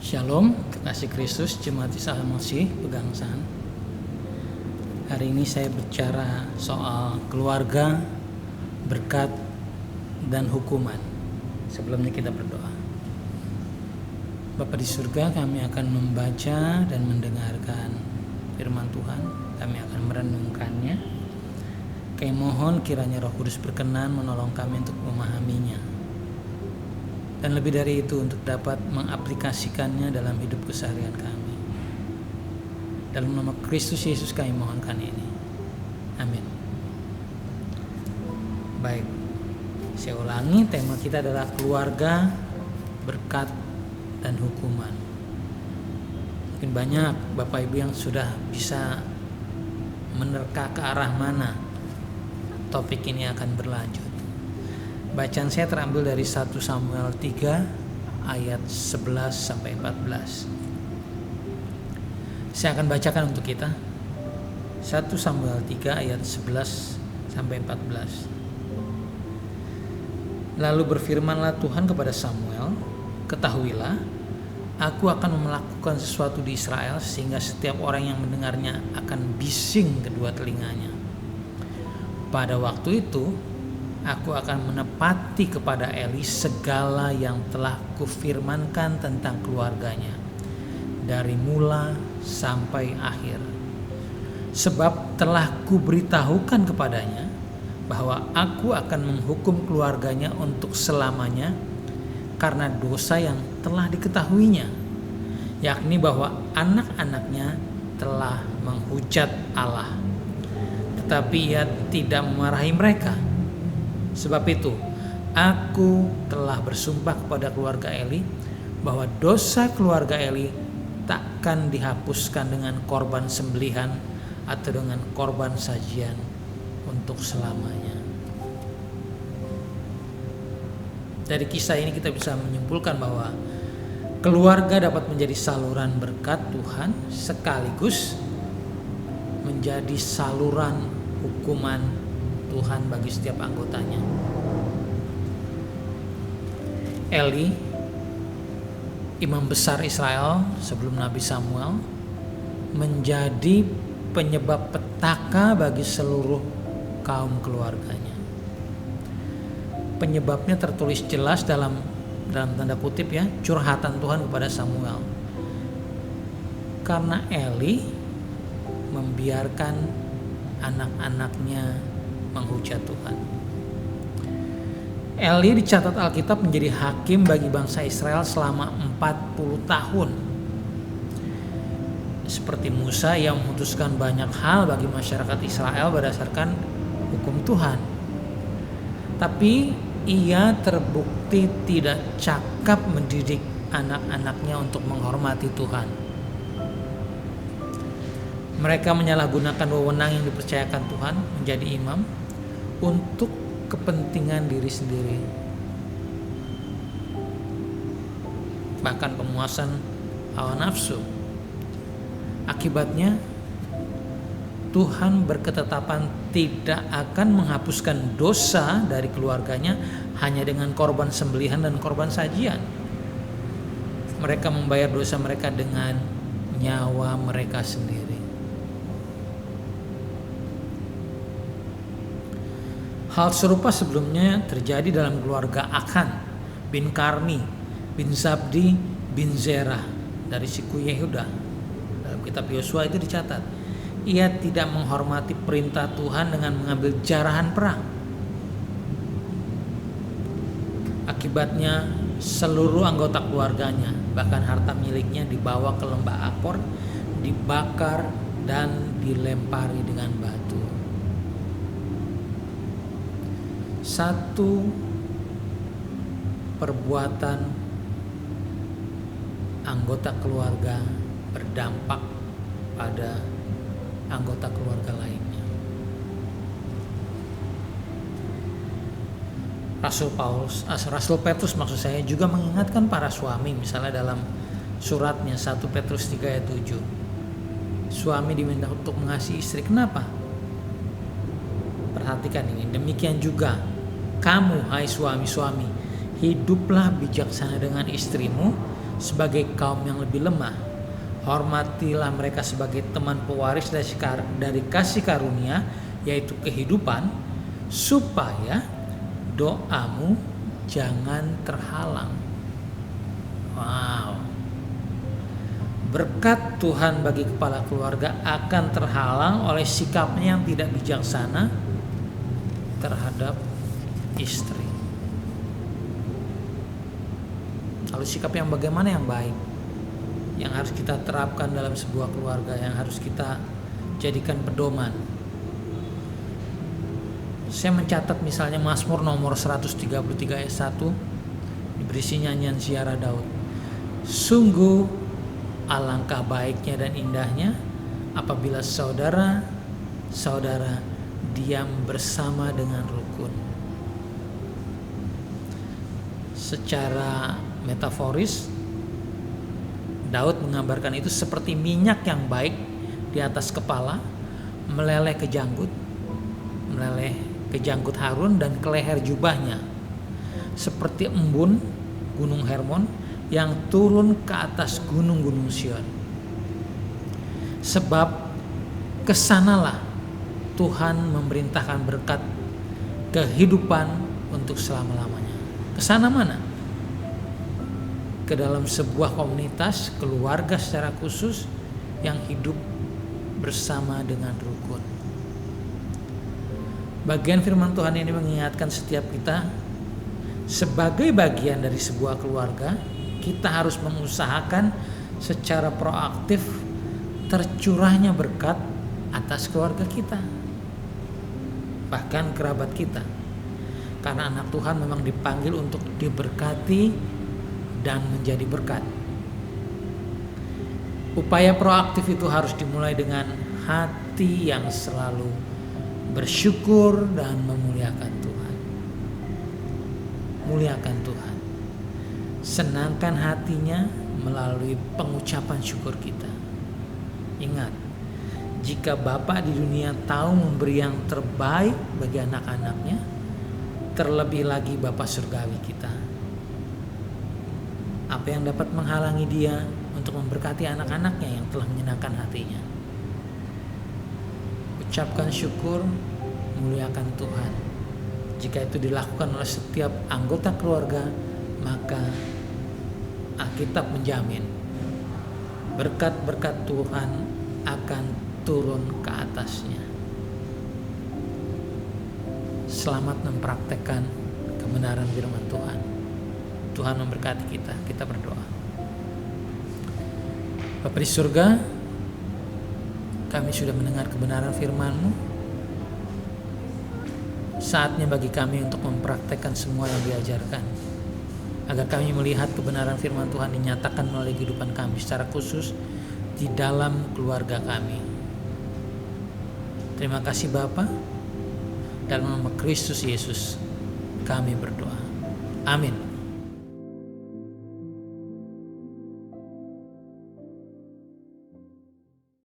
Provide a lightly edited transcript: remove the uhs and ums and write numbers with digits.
Shalom, kekasih Kristus, Jemaat Isa Masih, Pegangsaan. Hari ini saya bicara soal keluarga, berkat, dan hukuman. Sebelumnya kita berdoa. Bapa di surga, kami akan membaca dan mendengarkan firman Tuhan. Kami akan merenungkannya. Kami mohon kiranya Roh Kudus berkenan menolong kami untuk memahaminya. Dan lebih dari itu untuk dapat mengaplikasikannya dalam hidup keseharian kami. Dalam nama Kristus Yesus kami mohonkan ini. Amin. Baik, saya ulangi, tema kita adalah keluarga, berkat, dan hukuman. Mungkin banyak Bapak Ibu yang sudah bisa menerka ke arah mana topik ini akan berlanjut. Bacaan saya terambil dari 1 Samuel 3 ayat 11 sampai 14. Saya akan bacakan untuk kita. 1 Samuel 3 ayat 11 sampai 14. Lalu berfirmanlah Tuhan kepada Samuel, "Ketahuilah, aku akan melakukan sesuatu di Israel sehingga setiap orang yang mendengarnya akan bising kedua telinganya. Pada waktu itu aku akan menepati kepada Eli segala yang telah kufirmankan tentang keluarganya, dari mula sampai akhir. Sebab telah kuberitahukan kepadanya bahwa aku akan menghukum keluarganya untuk selamanya karena dosa yang telah diketahuinya, yakni bahwa anak-anaknya telah menghujat Allah, tetapi ia tidak memarahi mereka. Sebab itu, aku telah bersumpah kepada keluarga Eli bahwa dosa keluarga Eli takkan dihapuskan dengan korban sembelihan atau dengan korban sajian untuk selamanya." Dari kisah ini kita bisa menyimpulkan bahwa keluarga dapat menjadi saluran berkat Tuhan sekaligus menjadi saluran hukuman Tuhan bagi setiap anggotanya. Eli, imam besar Israel sebelum Nabi Samuel, menjadi penyebab petaka bagi seluruh kaum keluarganya. Penyebabnya tertulis jelas dalam tanda kutip ya, curhatan Tuhan kepada Samuel. Karena Eli membiarkan anak-anaknya menghujat Tuhan. Eli dicatat Alkitab menjadi hakim bagi bangsa Israel selama 40 tahun. Seperti Musa yang memutuskan banyak hal bagi masyarakat Israel berdasarkan hukum Tuhan. Tapi ia terbukti tidak cakap mendidik anak-anaknya untuk menghormati Tuhan. Mereka menyalahgunakan wewenang yang dipercayakan Tuhan menjadi imam untuk kepentingan diri sendiri, bahkan pemuasan hawa nafsu. Akibatnya Tuhan berketetapan tidak akan menghapuskan dosa dari keluarganya hanya dengan korban sembelihan dan korban sajian. Mereka membayar dosa mereka dengan nyawa mereka sendiri. Hal serupa sebelumnya terjadi dalam keluarga Akan bin Karmi bin Zabdi bin Zerah dari suku Yehuda. Dalam kitab Yosua itu dicatat, ia tidak menghormati perintah Tuhan dengan mengambil jarahan perang. Akibatnya seluruh anggota keluarganya, bahkan harta miliknya, dibawa ke lembah Akor, dibakar dan dilempari dengan batu. Satu perbuatan anggota keluarga berdampak pada anggota keluarga lainnya. Rasul Petrus maksud saya juga mengingatkan para suami, misalnya dalam suratnya 1 Petrus 3 ayat 7. Suami diminta untuk mengasihi istri. Kenapa? Perhatikan ini, demikian juga kamu, hai suami-suami, hiduplah bijaksana dengan istrimu sebagai kaum yang lebih lemah. Hormatilah mereka sebagai teman pewaris dari kasih karunia, yaitu kehidupan, supaya doamu jangan terhalang. Wow. Berkat Tuhan bagi kepala keluarga akan terhalang oleh sikapnya yang tidak bijaksana terhadap istri. Lalu sikap yang bagaimana yang baik, yang harus kita terapkan dalam sebuah keluarga, yang harus kita jadikan pedoman. Saya mencatat misalnya Mazmur nomor 133 ayat 1, berisi nyanyian ziarah Daud. Sungguh alangkah baiknya dan indahnya apabila saudara-saudara diam bersama dengan rukun. Secara metaforis, Daud menggambarkan itu seperti minyak yang baik di atas kepala, meleleh ke janggut Harun dan ke leher jubahnya, seperti embun gunung Hermon yang turun ke atas gunung-gunung Sion. Sebab kesanalah Tuhan memerintahkan berkat kehidupan untuk selama-lamanya. Kesana mana? Ke dalam sebuah komunitas, keluarga secara khusus yang hidup bersama dengan rukun. Bagian firman Tuhan ini mengingatkan setiap kita, sebagai bagian dari sebuah keluarga, kita harus mengusahakan secara proaktif tercurahnya berkat atas keluarga kita, bahkan kerabat kita. Karena anak Tuhan memang dipanggil untuk diberkati dan menjadi berkat. Upaya proaktif itu harus dimulai dengan hati yang selalu bersyukur dan memuliakan Tuhan. Muliakan Tuhan. Senangkan hatinya melalui pengucapan syukur kita. Ingat, jika Bapa di dunia tahu memberi yang terbaik bagi anak-anaknya, terlebih lagi Bapa surgawi kita. Apa yang dapat menghalangi Dia untuk memberkati anak-anaknya yang telah menyenangkan hatinya? Ucapkan syukur, muliakan Tuhan. Jika itu dilakukan oleh setiap anggota keluarga, maka Alkitab menjamin berkat-berkat Tuhan akan turun ke atasnya. Selamat mempraktekkan kebenaran firman Tuhan. Tuhan memberkati kita. Kita berdoa. Bapa di surga, kami sudah mendengar kebenaran firman-Mu. Saatnya bagi kami untuk mempraktekkan semua yang diajarkan, agar kami melihat kebenaran firman Tuhan dinyatakan melalui kehidupan kami secara khusus di dalam keluarga kami. Terima kasih Bapa. Dalam nama Kristus Yesus kami berdoa. Amin.